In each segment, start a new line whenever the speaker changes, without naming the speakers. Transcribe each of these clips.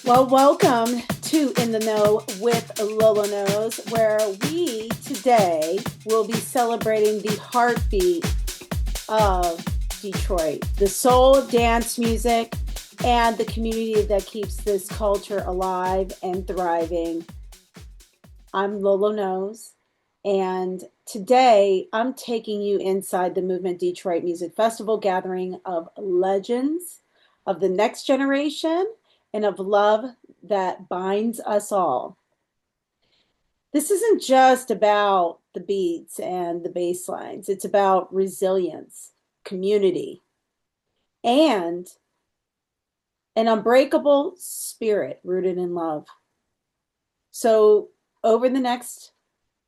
Well, welcome to In the Know with Lolo Knows, where we today will be celebrating the heartbeat of Detroit, the soul of dance music, and the community that keeps this culture alive and thriving. I'm Lolo Knows, and today I'm taking you inside the Movement Detroit Music Festival gathering of legends of the next generation and of love that binds us all. This isn't just about the beats and the bass lines, it's about resilience, community, and an unbreakable spirit rooted in love. So, over the next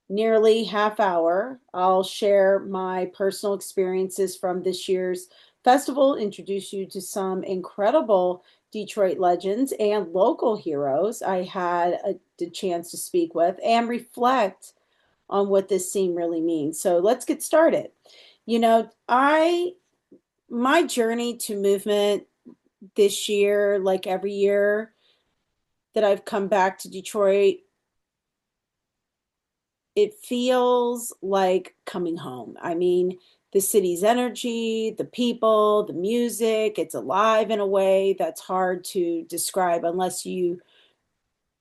nearly half hour, I'll share my personal experiences from this year's festival, introduce you to some incredible Detroit legends and local heroes I had the chance to speak with, and reflect on what this scene really means. So let's get started. You know, I my journey to movement this year, like every year that I've come back to Detroit, it feels like coming home. I mean, the city's energy, the people, the music, it's alive in a way that's hard to describe unless you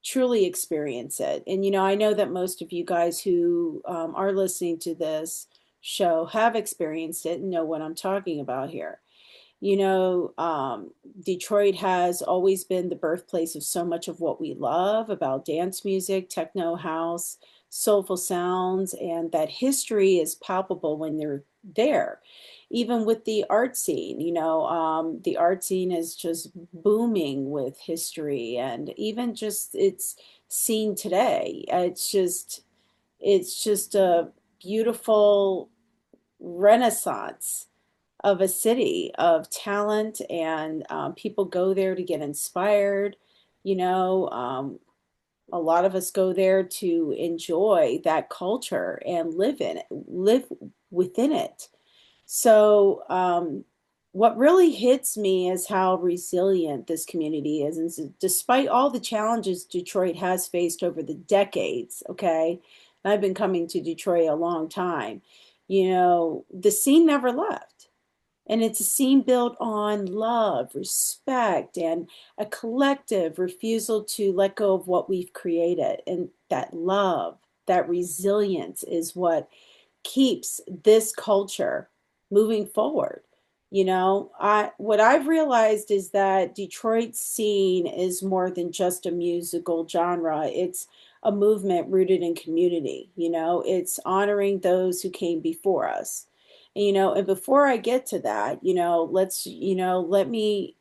truly experience it. And, I know that most of you guys who are listening to this show have experienced it and know what I'm talking about here. You know, Detroit has always been the birthplace of so much of what we love about dance music, techno house, soulful sounds, and that history is palpable when they're there. Even with the art scene, the art scene is just booming with history, and even just it's seen today. It's just a beautiful renaissance of a city of talent, and people go there to get inspired. You know, a lot of us go there to enjoy that culture and live within it. So, what really hits me is how resilient this community is. And so despite all the challenges Detroit has faced over the decades, okay, and I've been coming to Detroit a long time, the scene never left. And it's a scene built on love, respect, and a collective refusal to let go of what we've created. And that love, that resilience is what keeps this culture moving forward. What I've realized is that Detroit's scene is more than just a musical genre. It's a movement rooted in community. It's honoring those who came before us. And before I get to that, let me,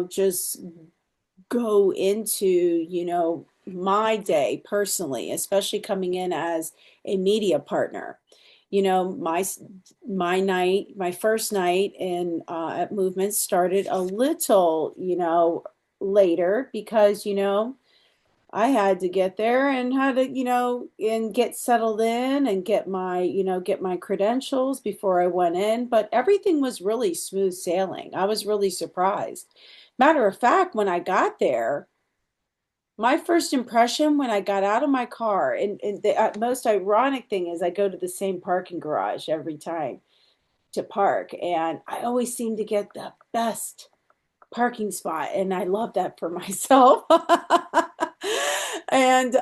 just go into, my day personally, especially coming in as a media partner. My first night in at Movement started a little, later because, I had to get there and had to, and get settled in and get my credentials before I went in. But everything was really smooth sailing. I was really surprised. Matter of fact, when I got there, my first impression when I got out of my car, and the most ironic thing is I go to the same parking garage every time to park, and I always seem to get the best parking spot, and I love that for myself. And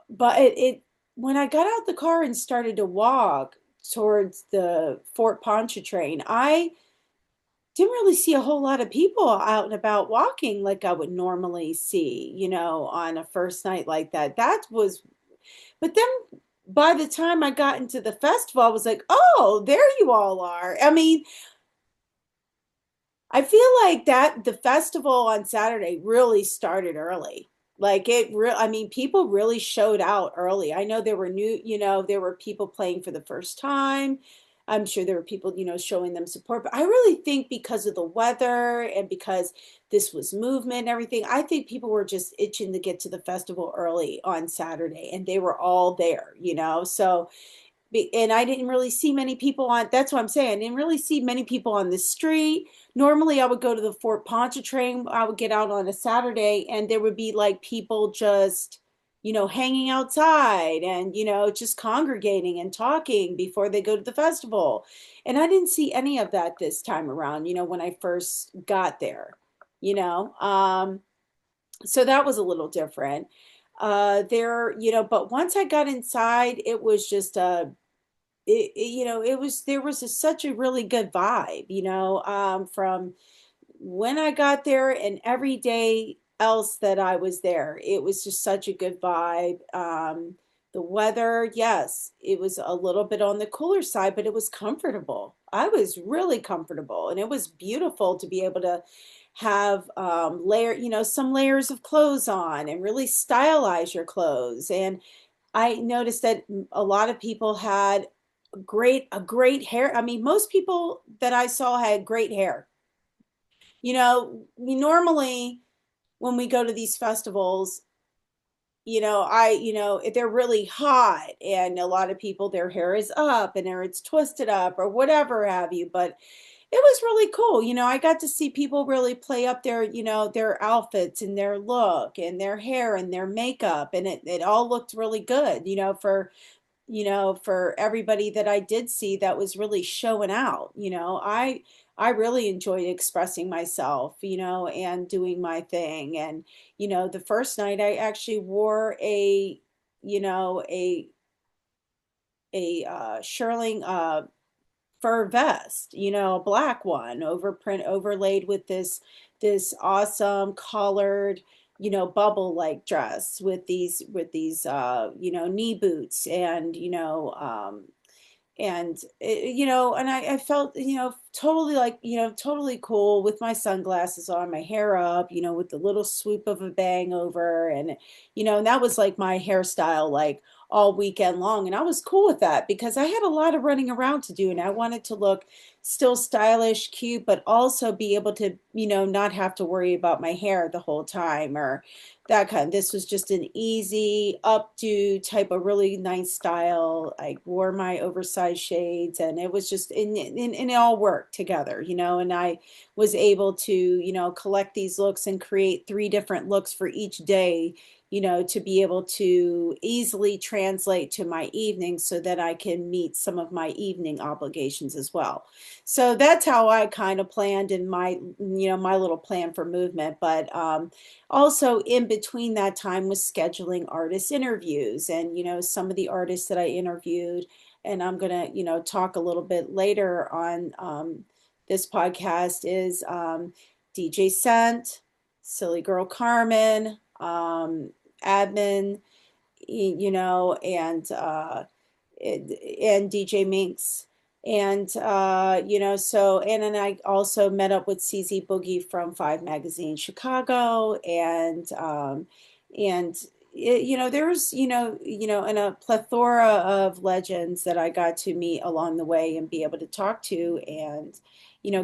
but it when I got out the car and started to walk towards the Fort Pontchartrain, I didn't really see a whole lot of people out and about walking like I would normally see, on a first night like that. But then by the time I got into the festival, I was like, oh, there you all are. I mean, I feel like that the festival on Saturday really started early. I mean, people really showed out early. I know there were people playing for the first time. I'm sure there were people, showing them support, but I really think because of the weather and because this was movement and everything, I think people were just itching to get to the festival early on Saturday, and they were all there. So And I didn't really see many people on, that's what I'm saying. I didn't really see many people on the street. Normally I would go to the Fort Pontchartrain. I would get out on a Saturday and there would be like people just, hanging outside and, just congregating and talking before they go to the festival. And I didn't see any of that this time around, when I first got there, you know. So that was a little different. But once I got inside, it was just it was there was such a really good vibe, from when I got there and every day else that I was there. It was just such a good vibe. The weather, yes, it was a little bit on the cooler side, but it was comfortable. I was really comfortable, and it was beautiful to be able to have some layers of clothes on and really stylize your clothes. And I noticed that a lot of people had a great hair. I mean, most people that I saw had great hair. We normally when we go to these festivals, they're really hot and a lot of people their hair is up and or it's twisted up or whatever have you, but it was really cool. I got to see people really play up their outfits and their look and their hair and their makeup and it all looked really good, for everybody that I did see that was really showing out. I really enjoyed expressing myself, and doing my thing. And, the first night I actually wore you know, a shearling fur vest, a black one overlaid with this awesome colored, bubble like dress with these knee boots and I felt totally like totally cool with my sunglasses on, my hair up, with the little swoop of a bang over, and that was like my hairstyle like all weekend long, and I was cool with that because I had a lot of running around to do and I wanted to look still stylish, cute, but also be able to not have to worry about my hair the whole time or that kind. This was just an easy updo type of really nice style. I wore my oversized shades and it was just and it all worked together, and I was able to, collect these looks and create three different looks for each day, to be able to easily translate to my evening so that I can meet some of my evening obligations as well. So that's how I kind of planned in my little plan for movement. But also in between that time was scheduling artist interviews and some of the artists that I interviewed, and I'm gonna talk a little bit later on this podcast is DJ Scent, Silly Girl Carmen, Admin, and DJ Minx. And and then I also met up with CZ Boogie from Five Magazine Chicago, and there's and a plethora of legends that I got to meet along the way and be able to talk to and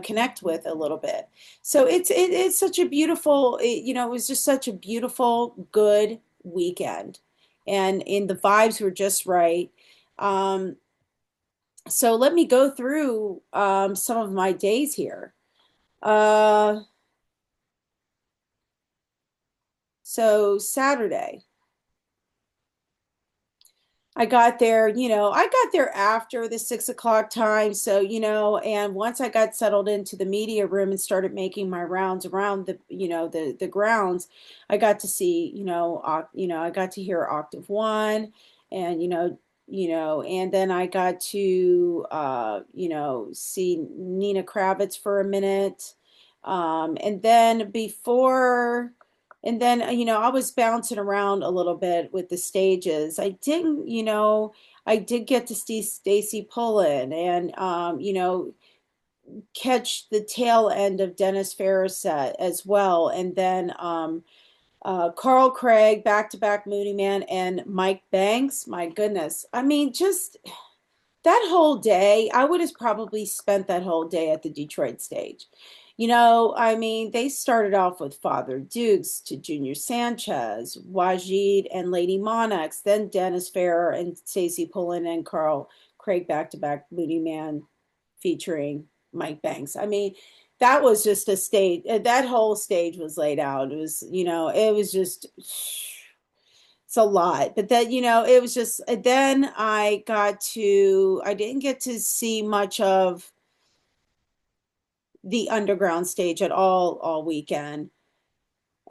connect with a little bit. So it's such a beautiful, it was just such a beautiful, good weekend, and the vibes were just right. Um, so let me go through some of my days here. Uh, so Saturday, I got there after the 6 o'clock time. So, and once I got settled into the media room and started making my rounds around the grounds, I got to see, I got to hear Octave One and, and then I got to, see Nina Kravitz for a minute. And then I was bouncing around a little bit with the stages. I did get to see Stacy Pullen and, catch the tail end of Dennis Farris set as well. And then, Carl Craig, back to back Moody Man, and Mike Banks. My goodness. I mean, just that whole day, I would have probably spent that whole day at the Detroit stage. I mean, they started off with Father Dukes to Junior Sanchez, Wajid and Lady Monarchs, then Dennis Farrer and Stacey Pullen and Craig back-to-back Moody Man featuring Mike Banks. I mean, that was just a stage. That whole stage was laid out. It was, it was just it's a lot. But then, it was just then I didn't get to see much of the underground stage at all weekend.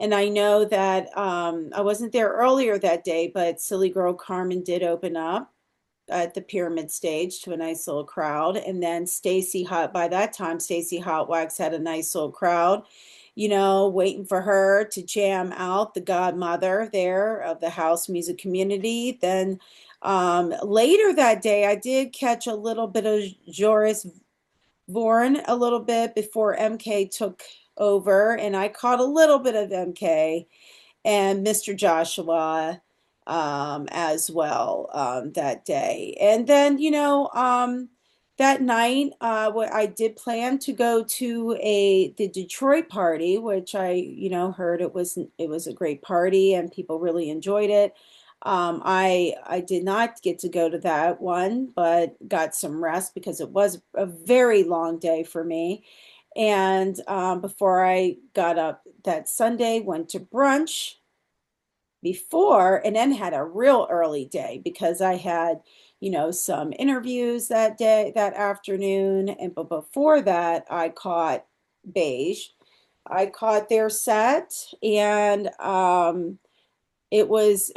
And I know that I wasn't there earlier that day, but Silly Girl Carmen did open up at the Pyramid stage to a nice little crowd. And then by that time, Stacy Hotwax had a nice little crowd, waiting for her to jam out, the godmother there of the house music community. Then later that day, I did catch a little bit of Joris Vorn a little bit before MK took over, and I caught a little bit of MK and Mr. Joshua as well that day. And then, that night, I did plan to go to the Detroit party, which I, heard it was a great party and people really enjoyed it. I did not get to go to that one, but got some rest because it was a very long day for me. And before I got up that Sunday, went to brunch before and then had a real early day because I had, some interviews that day, that afternoon. And but before that, I caught Beige. I caught their set and it was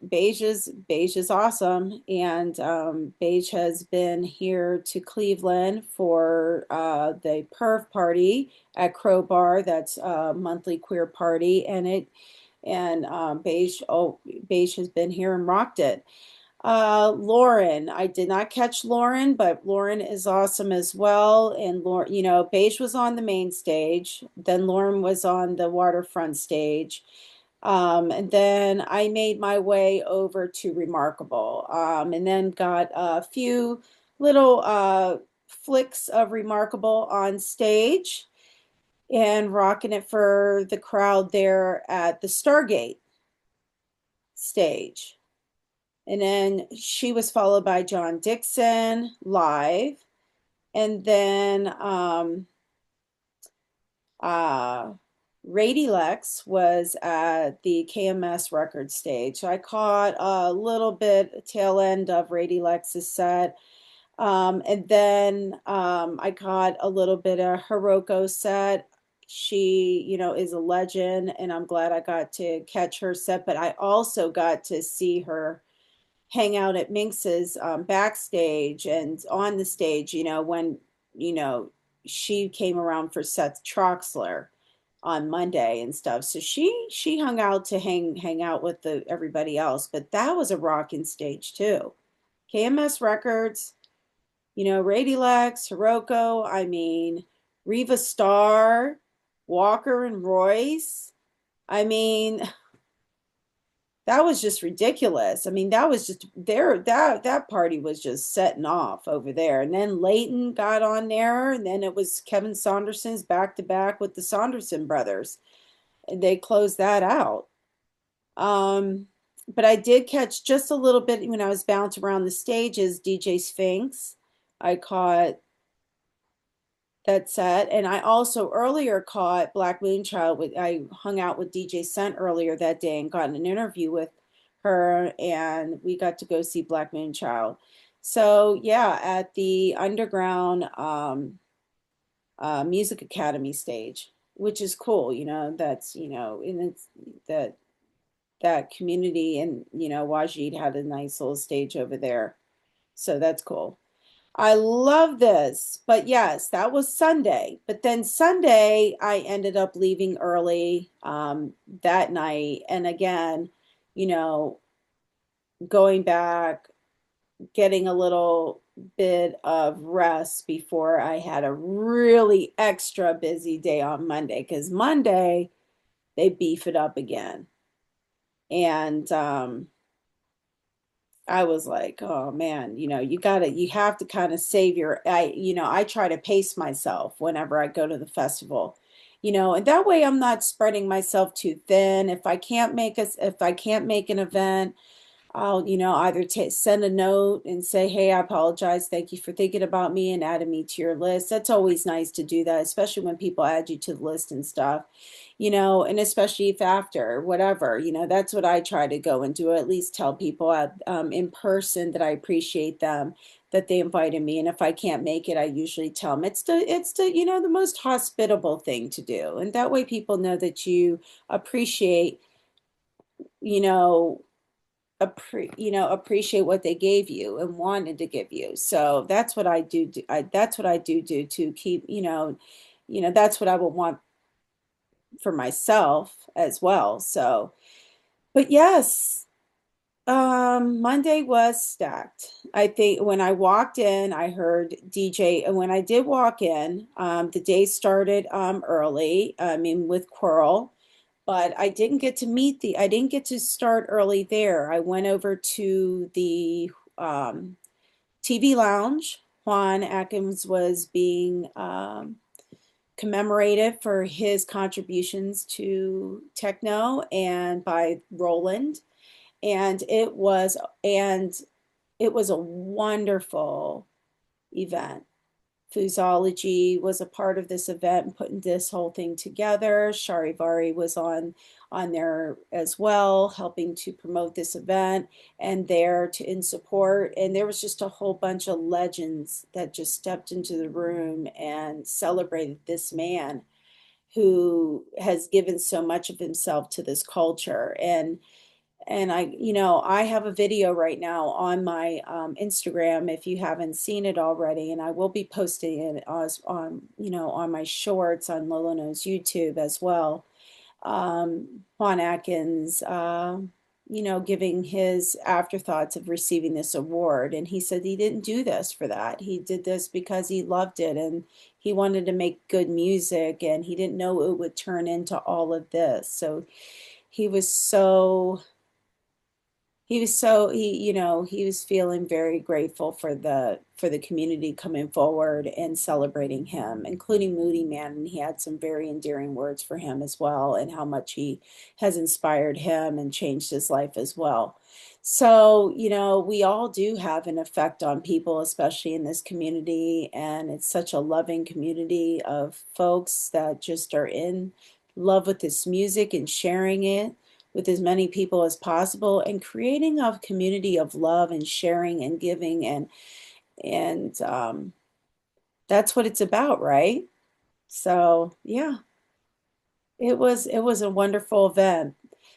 Beige is awesome, and Beige has been here to Cleveland for the Perv party at Crowbar. That's a monthly queer party, and Beige has been here and rocked it. Lauren, I did not catch Lauren, but Lauren is awesome as well. And Lauren, Beige was on the main stage, then Lauren was on the waterfront stage. And then I made my way over to Remarkable, and then got a few little flicks of Remarkable on stage and rocking it for the crowd there at the Stargate stage. And then she was followed by John Dixon live. And then Rady Lex was at the KMS record stage. So I caught a little bit tail end of Rady Lex's set. And then I caught a little bit of Hiroko's set. She, is a legend, and I'm glad I got to catch her set, but I also got to see her hang out at Minx's backstage and on the stage, when, you know, she came around for Seth Troxler on Monday and stuff. So she hung out to hang out with everybody else, but that was a rocking stage too. KMS Records, Rady Lex, Hiroko, I mean, Riva Starr, Walker and Royce. I mean, that was just ridiculous. I mean, that was just there. That party was just setting off over there. And then Leighton got on there, and then it was Kevin Saunderson's back to back with the Saunderson brothers. And they closed that out. Um, but I did catch just a little bit when I was bouncing around the stages, DJ Sphinx. I caught that set. And I also earlier caught Black Moonchild. I hung out with DJ Scent earlier that day and got an interview with her, and we got to go see Black Moonchild. So yeah, at the Underground Music Academy stage, which is cool. That's and it's that community, and Wajid had a nice little stage over there, so that's cool. I love this. But yes, that was Sunday. But then Sunday, I ended up leaving early that night. And again, you know, going back, getting a little bit of rest before I had a really extra busy day on Monday. Because Monday, they beef it up again. And I was like, oh man, you have to kind of save I try to pace myself whenever I go to the festival, and that way I'm not spreading myself too thin. If I can't make an event, I'll, either send a note and say, hey, I apologize. Thank you for thinking about me and adding me to your list. That's always nice to do that, especially when people add you to the list and stuff, and especially if after, whatever, that's what I try to go and do, at least tell people in person that I appreciate them, that they invited me. And if I can't make it, I usually tell them the most hospitable thing to do. And that way people know that you appreciate, you know, appreciate what they gave you and wanted to give you. So that's what I do. That's what I do to keep, that's what I would want for myself as well. So, but yes, Monday was stacked. I think when I walked in, I heard DJ, and when I did walk in, the day started early. I mean, with Quirrell, but I didn't get to start early there. I went over to the um, TV lounge. Juan Atkins was being commemorated for his contributions to techno and by Roland. And and it was a wonderful event. Foosology was a part of this event and putting this whole thing together. Charivari was on there as well, helping to promote this event and there to in support. And there was just a whole bunch of legends that just stepped into the room and celebrated this man who has given so much of himself to this culture. And I have a video right now on my Instagram if you haven't seen it already, and I will be posting it on my shorts on Lolo Knows YouTube as well. Juan Atkins, giving his afterthoughts of receiving this award. And he said he didn't do this for that. He did this because he loved it and he wanted to make good music and he didn't know it would turn into all of this. So he was so he was feeling very grateful for the community coming forward and celebrating him, including Moody Man. And he had some very endearing words for him as well, and how much he has inspired him and changed his life as well. So, we all do have an effect on people, especially in this community. And it's such a loving community of folks that just are in love with this music and sharing it with as many people as possible and creating a community of love and sharing and giving and that's what it's about, right? So yeah, it was a wonderful event.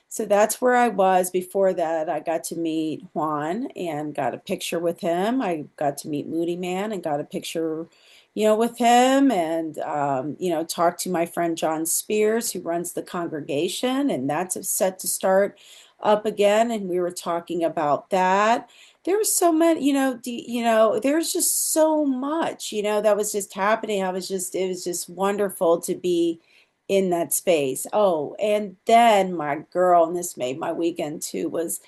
So that's where I was. Before that, I got to meet Juan and got a picture with him. I got to meet Moody Man and got a picture, with him and talk to my friend John Spears, who runs the congregation, and that's set to start up again. And we were talking about that. There was so many, there's just so much, that was just happening. It was just wonderful to be in that space. Oh, and then my girl, and this made my weekend too, was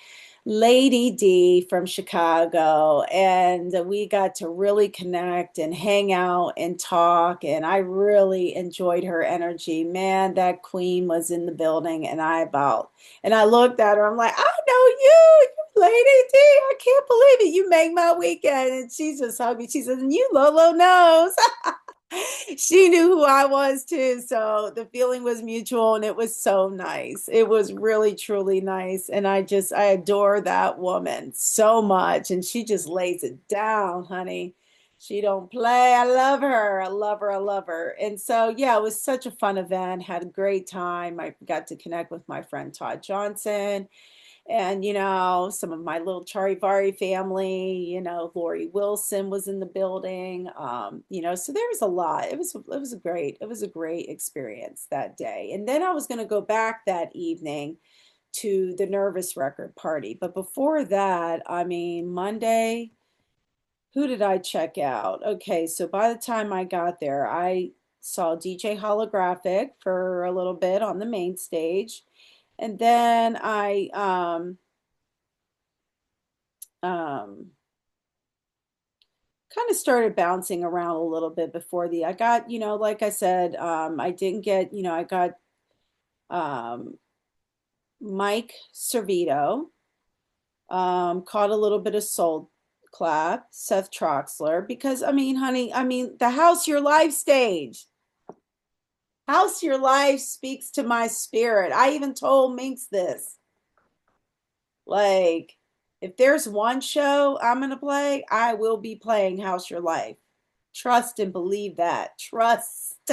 Lady D from Chicago. And we got to really connect and hang out and talk. And I really enjoyed her energy. Man, that queen was in the building. And I looked at her, I'm like, I know you, Lady D. I can't believe it. You make my weekend. And she just hugged me. She says, and you, Lolo knows. She knew who I was too. So the feeling was mutual and it was so nice. It was really, truly nice. And I adore that woman so much. And she just lays it down, honey. She don't play. I love her. I love her. I love her. And so, yeah, it was such a fun event. Had a great time. I got to connect with my friend Todd Johnson and some of my little Charivari family, Lori Wilson was in the building. So there was a lot. It was a great experience that day. And then I was going to go back that evening to the Nervous Record party. But before that, I mean, Monday, who did I check out? Okay, so by the time I got there, I saw DJ Holographic for a little bit on the main stage. And then I um, kind of started bouncing around a little bit before I got, like I said, I didn't get, I got um, Mike Servito. Caught a little bit of soul clap, Seth Troxler, because I mean, honey, I mean, the House Your Life stage. House Your Life speaks to my spirit. I even told Minx this. Like, if there's one show I'm going to play, I will be playing House Your Life. Trust and believe that. Trust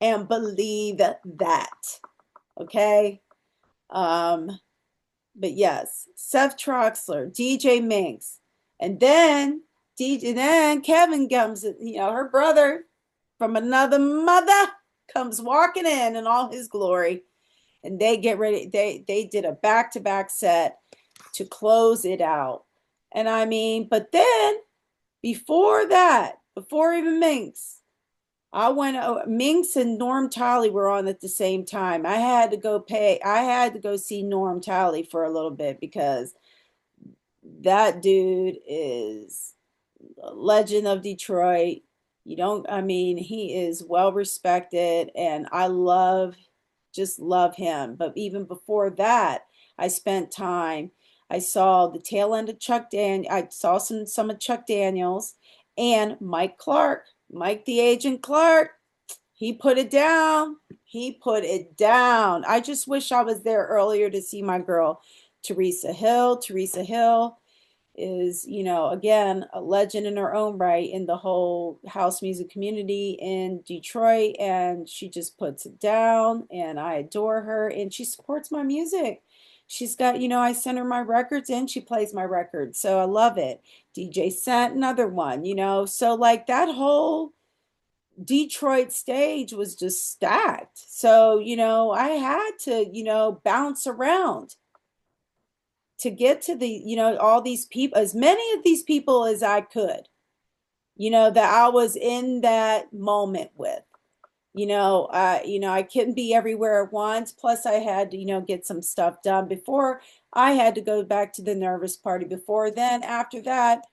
and believe that. Okay? Um, but yes, Seth Troxler, DJ Minx, and then Kevin comes, her brother from another mother comes walking in all his glory, and they get ready. They did a back-to-back set to close it out. And I mean, but then before that, before even Minx, I went. Minx and Norm Talley were on at the same time. I had to go see Norm Talley for a little bit because that dude is a legend of Detroit. You don't, I mean, he is well respected and just love him. But even before that, I spent time, I saw the tail end of I saw some of Chuck Daniels and Mike Clark, Mike the Agent Clark. He put it down. He put it down. I just wish I was there earlier to see my girl, Teresa Hill. Teresa Hill is, again, a legend in her own right in the whole house music community in Detroit. And she just puts it down, and I adore her, and she supports my music. She's got, I send her my records and she plays my records. So I love it. DJ sent another one, so like that whole Detroit stage was just stacked. So, I had to, bounce around to get to the, all these people, as many of these people as I could, that I was in that moment with. I couldn't be everywhere at once. Plus, I had to, get some stuff done before I had to go back to the nervous party before then, after that.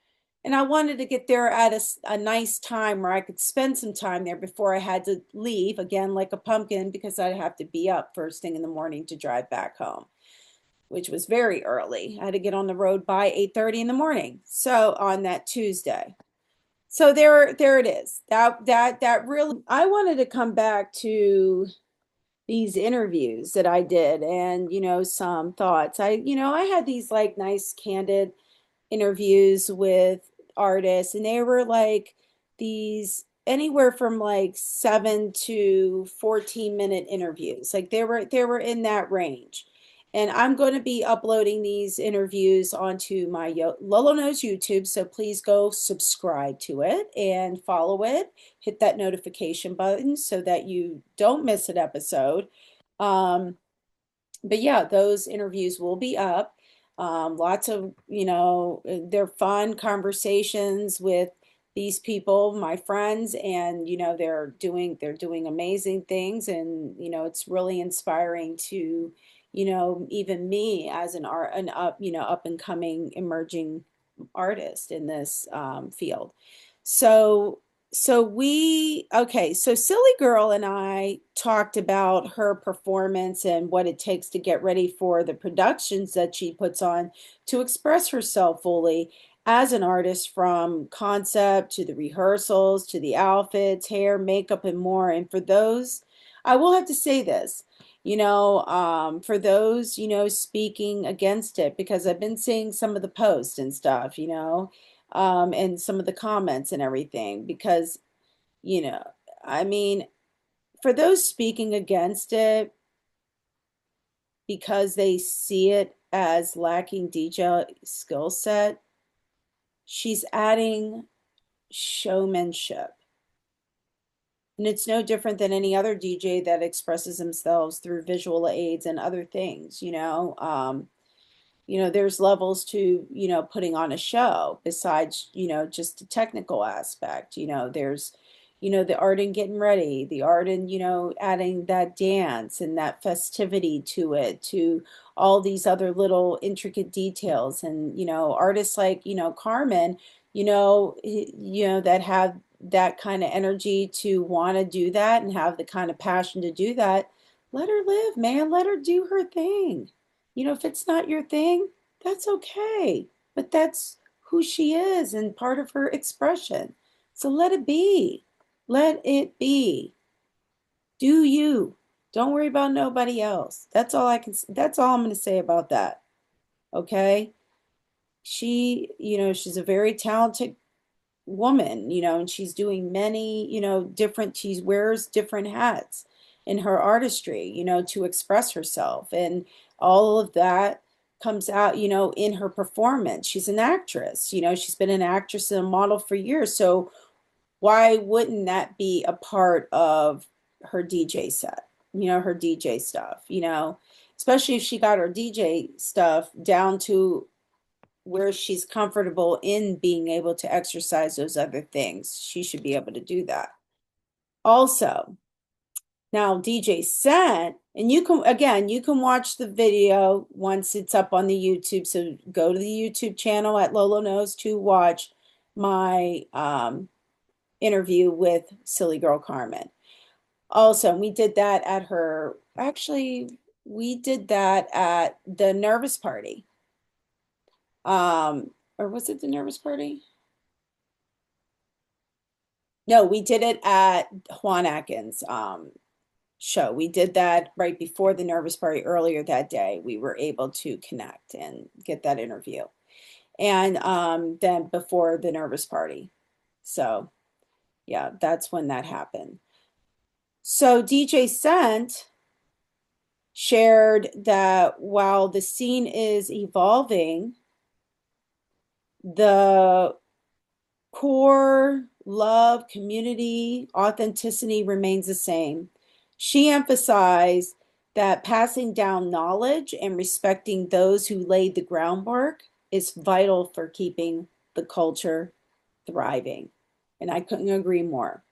And I wanted to get there at a nice time where I could spend some time there before I had to leave again, like a pumpkin, because I'd have to be up first thing in the morning to drive back home, which was very early. I had to get on the road by 8:30 in the morning. So on that Tuesday. So there it is. That really, I wanted to come back to these interviews that I did and some thoughts. I had these like nice candid interviews with artists, and they were like these anywhere from like 7 to 14 minute interviews. Like they were in that range. And I'm going to be uploading these interviews onto my Lolo Knows YouTube. So please go subscribe to it and follow it. Hit that notification button so that you don't miss an episode. Um, but yeah, those interviews will be up. Lots of, they're fun conversations with these people, my friends, and they're doing amazing things, and it's really inspiring to, even me as an up and coming emerging artist in this field. So so Silly Girl and I talked about her performance and what it takes to get ready for the productions that she puts on to express herself fully as an artist, from concept to the rehearsals to the outfits, hair, makeup, and more. And for those, I will have to say this, for those, speaking against it, because I've been seeing some of the posts and stuff, and some of the comments and everything, because, you know, I mean, for those speaking against it because they see it as lacking DJ skill set, she's adding showmanship. And it's no different than any other DJ that expresses themselves through visual aids and other things, there's levels to putting on a show besides just the technical aspect. There's the art in getting ready, the art in adding that dance and that festivity to it, to all these other little intricate details. And artists like Carmen, that have that kind of energy to want to do that and have the kind of passion to do that. Let her live, man. Let her do her thing. If it's not your thing, That's okay. But that's who she is and part of her expression. So let it be. Let it be. Do you. Don't worry about nobody else. That's all I'm going to say about that. Okay? She's a very talented woman, and she's doing many, she wears different hats in her artistry, to express herself. And all of that comes out, in her performance. She's an actress, she's been an actress and a model for years. So why wouldn't that be a part of her DJ set, her DJ stuff, especially if she got her DJ stuff down to where she's comfortable in being able to exercise those other things. She should be able to do that. Also, now DJ Set, and you can watch the video once it's up on the YouTube. So go to the YouTube channel at Lolo Knows to watch my interview with Silly Girl Carmen. Also, we did that at her, actually, we did that at the Nervous Party. Or was it the Nervous Party? No, we did it at Juan Atkins' show. We did that right before the Nervous Party earlier that day. We were able to connect and get that interview. And then before the Nervous Party. So, yeah, that's when that happened. So, DJ Scent shared that while the scene is evolving, the core love, community, authenticity remains the same. She emphasized that passing down knowledge and respecting those who laid the groundwork is vital for keeping the culture thriving. And I couldn't agree more.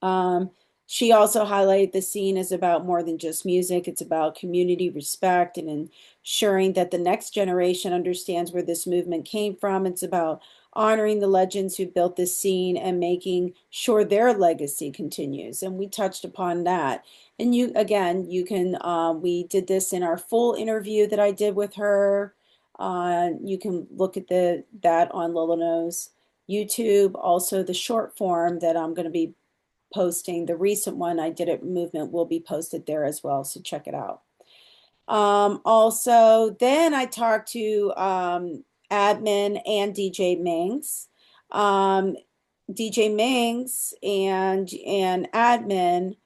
Um, she also highlighted the scene is about more than just music. It's about community respect and ensuring that the next generation understands where this movement came from. It's about honoring the legends who built this scene and making sure their legacy continues. And we touched upon that. And we did this in our full interview that I did with her. You can look at that on Lolo Knows YouTube. Also, the short form that I'm going to be posting, the recent one I did at Movement, will be posted there as well. So check it out. Also, then I talked to admin and DJ Mings. DJ Mings and admin,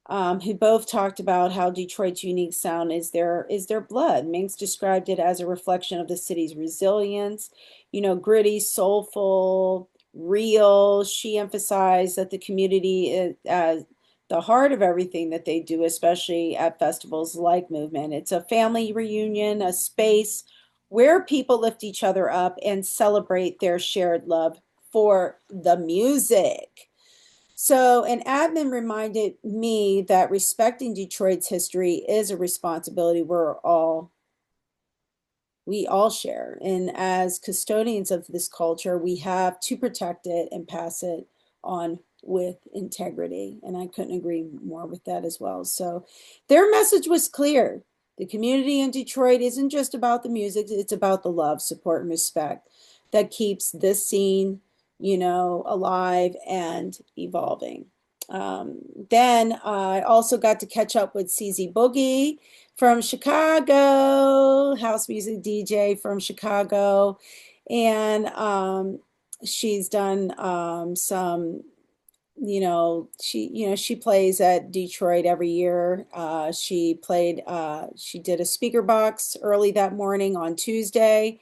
who both talked about how Detroit's unique sound is their blood. Minx described it as a reflection of the city's resilience, gritty, soulful, real. She emphasized that the community is at the heart of everything that they do, especially at festivals like Movement. It's a family reunion, a space where people lift each other up and celebrate their shared love for the music. So, an admin reminded me that respecting Detroit's history is a responsibility we all share. And as custodians of this culture, we have to protect it and pass it on with integrity. And I couldn't agree more with that as well. So, their message was clear. The community in Detroit isn't just about the music, it's about the love, support, and respect that keeps this scene, alive and evolving. Then I also got to catch up with CZ Boogie from Chicago, house music DJ from Chicago. And she's done some, she plays at Detroit every year. She did a speaker box early that morning on Tuesday.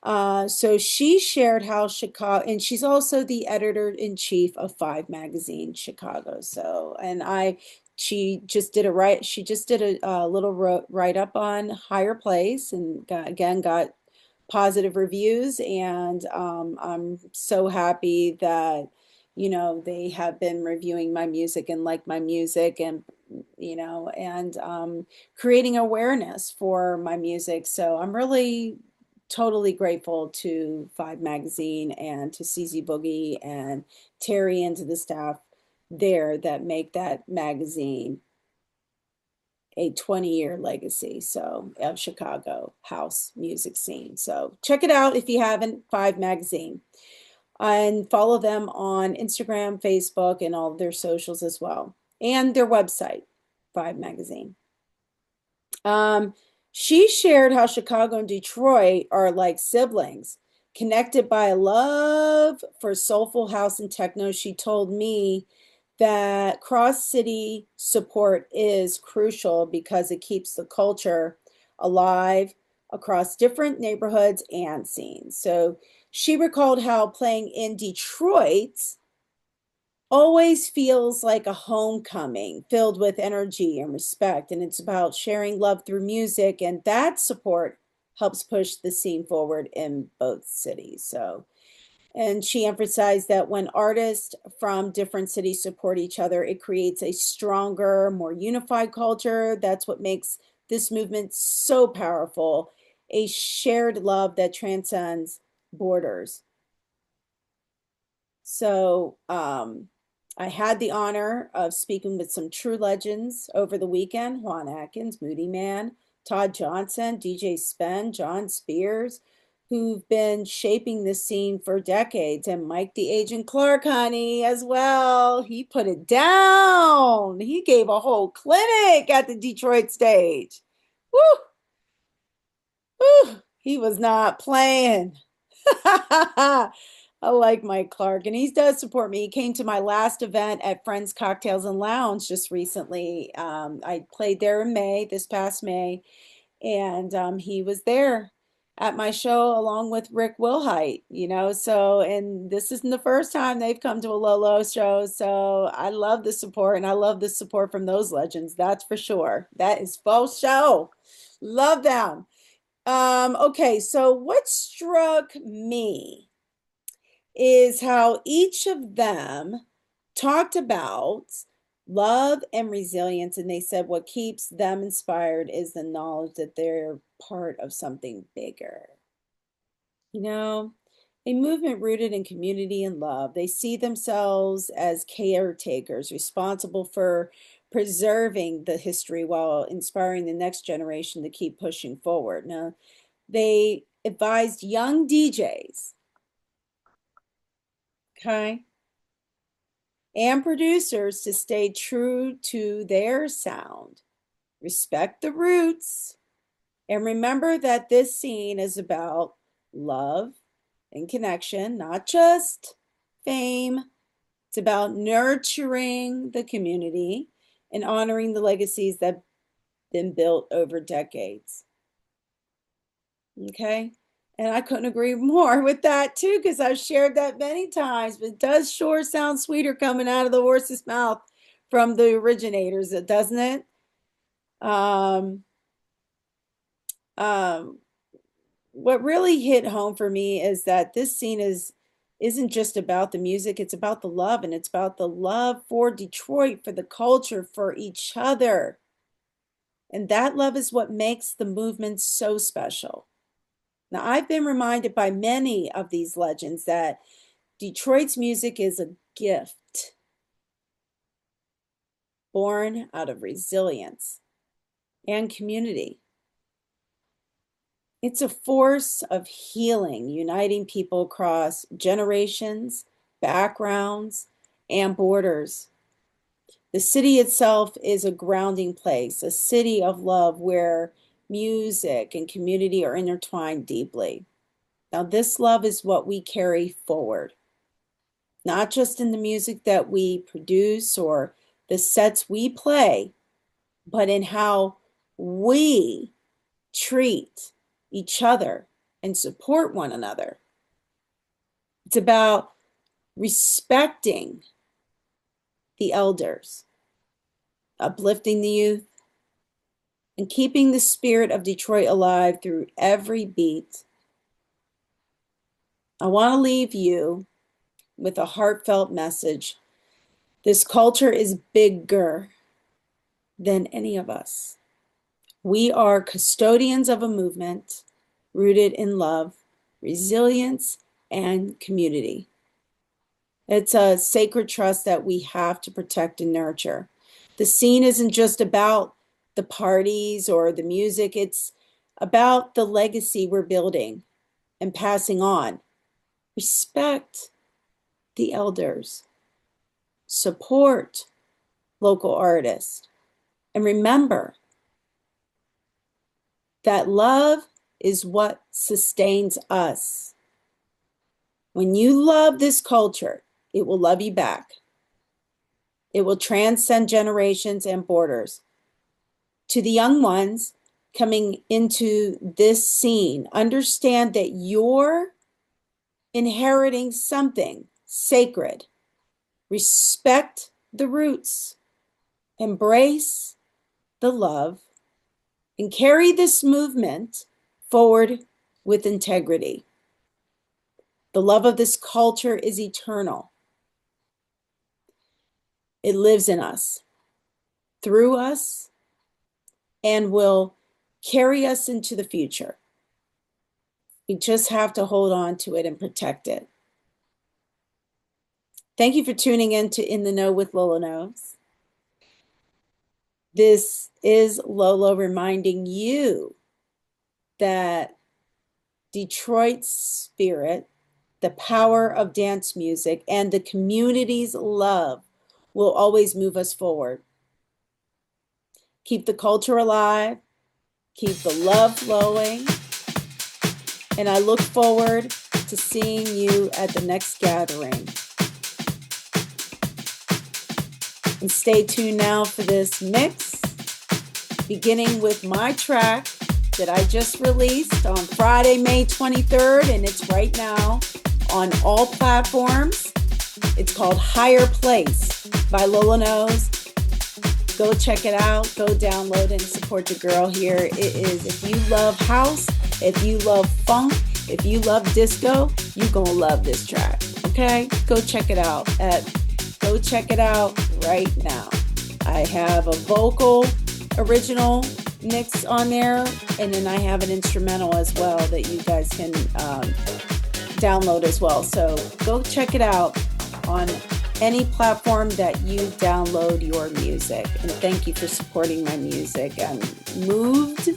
So she shared how Chicago, and she's also the editor-in-chief of Five Magazine Chicago. So, she just did a little write-up on Higher Place and got positive reviews. And I'm so happy that, they have been reviewing my music and like my music and, creating awareness for my music. So I'm really totally grateful to Five Magazine and to CZ Boogie and Terry and to the staff there that make that magazine a 20-year legacy, so of Chicago house music scene. So check it out if you haven't, Five Magazine. And follow them on Instagram, Facebook, and all of their socials as well. And their website, Five Magazine. She shared how Chicago and Detroit are like siblings, connected by a love for soulful house and techno. She told me that cross city support is crucial because it keeps the culture alive across different neighborhoods and scenes. So she recalled how playing in Detroit always feels like a homecoming filled with energy and respect. And it's about sharing love through music. And that support helps push the scene forward in both cities. So, and she emphasized that when artists from different cities support each other, it creates a stronger, more unified culture. That's what makes this movement so powerful, a shared love that transcends borders. So I had the honor of speaking with some true legends over the weekend: Juan Atkins, Moody Man, Todd Johnson, DJ Spen, John Spears, who've been shaping this scene for decades, and Mike the Agent Clark, honey, as well. He put it down. He gave a whole clinic at the Detroit stage. Woo, woo. He was not playing. I like Mike Clark, and he does support me. He came to my last event at Friends Cocktails and Lounge just recently. I played there in May, this past May, and he was there at my show along with Rick Wilhite, So, and this isn't the first time they've come to a Lolo show. So I love the support, and I love the support from those legends. That's for sure. That is full show. Love them. Okay, so what struck me is how each of them talked about love and resilience. And they said what keeps them inspired is the knowledge that they're part of something bigger. You know, a movement rooted in community and love. They see themselves as caretakers responsible for preserving the history while inspiring the next generation to keep pushing forward. Now, they advised young DJs, okay, and producers to stay true to their sound, respect the roots, and remember that this scene is about love and connection, not just fame. It's about nurturing the community and honoring the legacies that have been built over decades. Okay. And I couldn't agree more with that too, because I've shared that many times, but it does sure sound sweeter coming out of the horse's mouth from the originators, doesn't it? Um, um, what really hit home for me is that this scene isn't just about the music, it's about the love, and it's about the love for Detroit, for the culture, for each other. And that love is what makes the movement so special. Now, I've been reminded by many of these legends that Detroit's music is a gift born out of resilience and community. It's a force of healing, uniting people across generations, backgrounds, and borders. The city itself is a grounding place, a city of love where music and community are intertwined deeply. Now, this love is what we carry forward, not just in the music that we produce or the sets we play, but in how we treat each other and support one another. It's about respecting the elders, uplifting the youth, and keeping the spirit of Detroit alive through every beat. I want to leave you with a heartfelt message. This culture is bigger than any of us. We are custodians of a movement rooted in love, resilience, and community. It's a sacred trust that we have to protect and nurture. The scene isn't just about the parties or the music. It's about the legacy we're building and passing on. Respect the elders. Support local artists. And remember that love is what sustains us. When you love this culture, it will love you back. It will transcend generations and borders. To the young ones coming into this scene, understand that you're inheriting something sacred. Respect the roots, embrace the love, and carry this movement forward with integrity. The love of this culture is eternal. It lives in us, through us, and will carry us into the future. We just have to hold on to it and protect it. Thank you for tuning in to In the Know with Lolo Knows. This is Lolo reminding you that Detroit's spirit, the power of dance music, and the community's love will always move us forward. Keep the culture alive, keep the love flowing, and I look forward to seeing you at the next gathering. And stay tuned now for this mix, beginning with my track that I just released on Friday, May 23rd, and it's right now on all platforms. It's called Higher Place by Lolo Knows. Go check it out. Go download and support the girl here. It is, if you love house, if you love funk, if you love disco, you're going to love this track. Okay? Go check it out. Go check it out right now. I have a vocal original mix on there, and then I have an instrumental as well that you guys can download as well. So go check it out on any platform that you download your music. And thank you for supporting my music. I'm moved.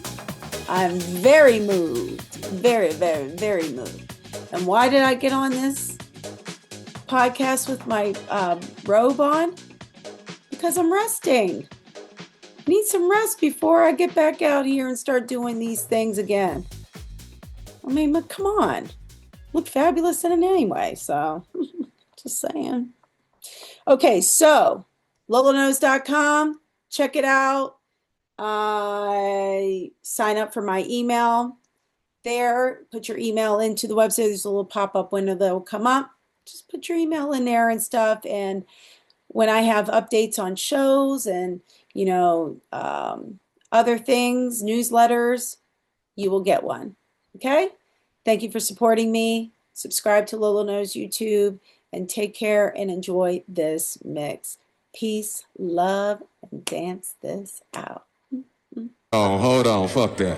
I'm very moved. Very, very, very moved. And why did I get on this podcast with my robe on? Because I'm resting. I need some rest before I get back out here and start doing these things again. I mean, but come on. Look fabulous in it anyway, so just saying. Okay, so loloknows.com, check it out. Sign up for my email there. Put your email into the website. There's a little pop-up window that will come up. Just put your email in there and stuff. And when I have updates on shows and, other things, newsletters, you will get one. Okay? Thank you for supporting me. Subscribe to Lolo Knows YouTube and take care and enjoy this mix. Peace, love, and dance this out.
Oh, hold on. Fuck that.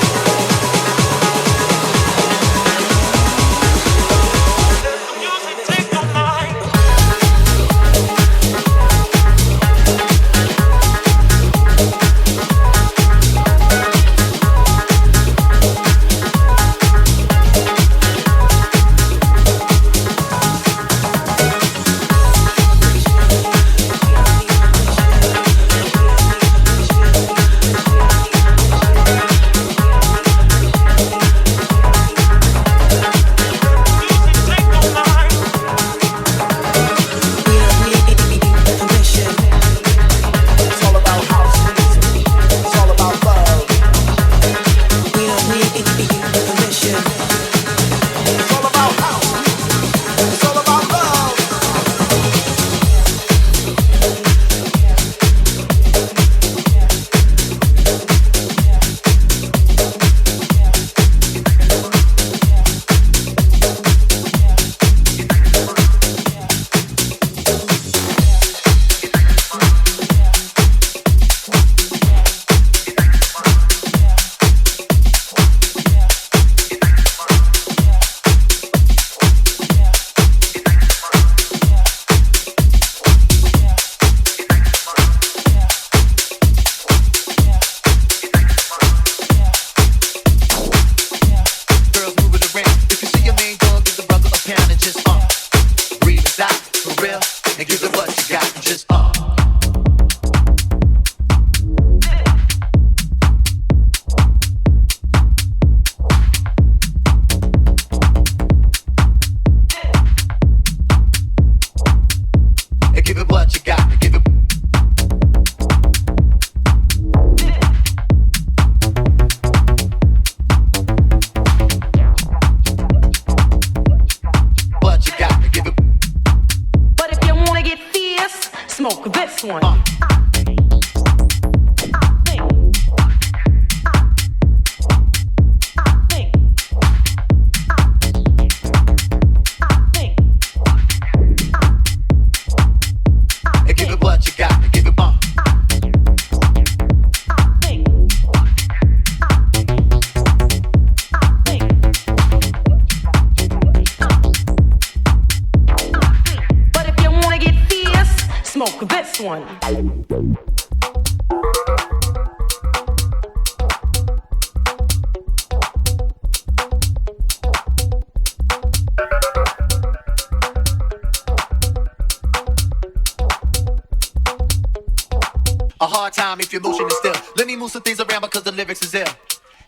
A hard time if your motion is still. Let me move some things around because the lyrics is ill.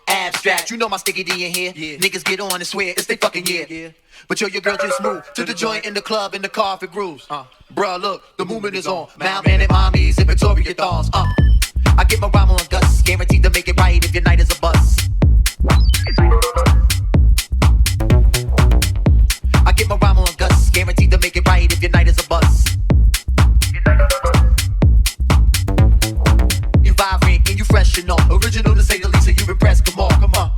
Abstract. strapped. You know my sticky D in here. Yeah. Niggas get on and swear it's they fucking year. Yeah. But yo, your girl just moved to the joint in the club in the car if it grooves. Bruh, look, the movement is on. Malman and mommies in Victoria thongs. I get my rhyme on Gus, guaranteed to make it right if your night is a bust. I get my rhyme on Gus, guaranteed to make it right if your night is a bust. You vibrant and you fresh and all, original to say the least, and you impressed. Come on, come on.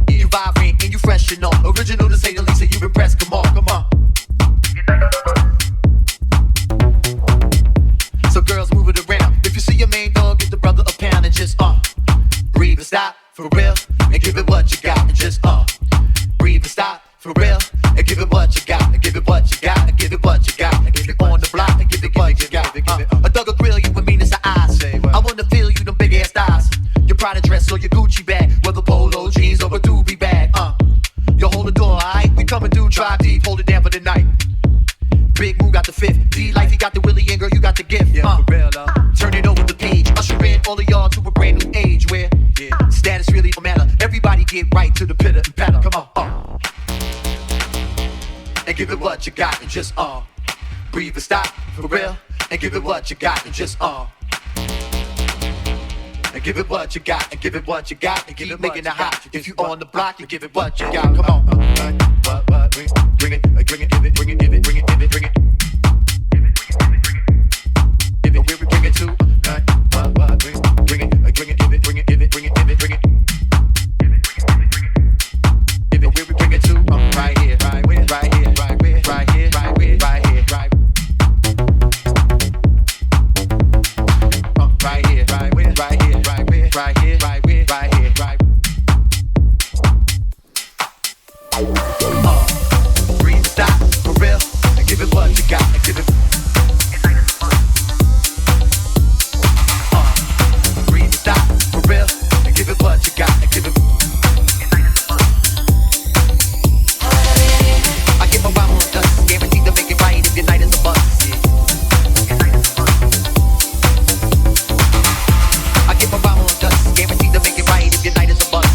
You vibrant and you fresh and all, original to say the least, and you impressed. Come on, come on. So girls move it around. If you see your main dog, get the brother a pound and just breathe and stop for real and give it what you got and just breathe and stop for real and give it what you got and give it what you got and give it what you got and give it on the block and give it what you got. A thug will grill you with meanness of eyes. I wanna feel you them big ass thighs. Your Prada dress or your Gucci bag, whether polo jeans or a doobie bag. You hold the door, alright? We coming through, drive deep, hold it down for the night. Big Moo got the fifth. D-Life, he got the Willie, and girl, you got the gift. For real, turn it over the page. Usher in all of y'all to a brand new age where status really don't matter. Everybody get right to the pitter and patter. Come on, and give it what you got and just breathe and stop for real. And give it what you got and just and give it what you got and give it what you got and keep making it hot. If you on the block, you give it what you got. Come on, bring it, bring it, give it, bring it, give it, bring it, give it, bring it. Give it, where we bring it to. Bring it, bring it, give it, bring it, give it, bring it, give it, bring it. Give it, where we bring it to. Right here, right where, right here, right where, right here, right where, right here, right. Right here, right where, right here, right where, right here, right where, right here, right. Breathe, stop, for real, and give it what you got, and give it. Breathe, stop, for real, and give it what you got, and give it. I get my rhyme on dust, guaranteed to make it right if your night is a bust. I get my rhyme on dust, guaranteed to make it right if your night is a bust.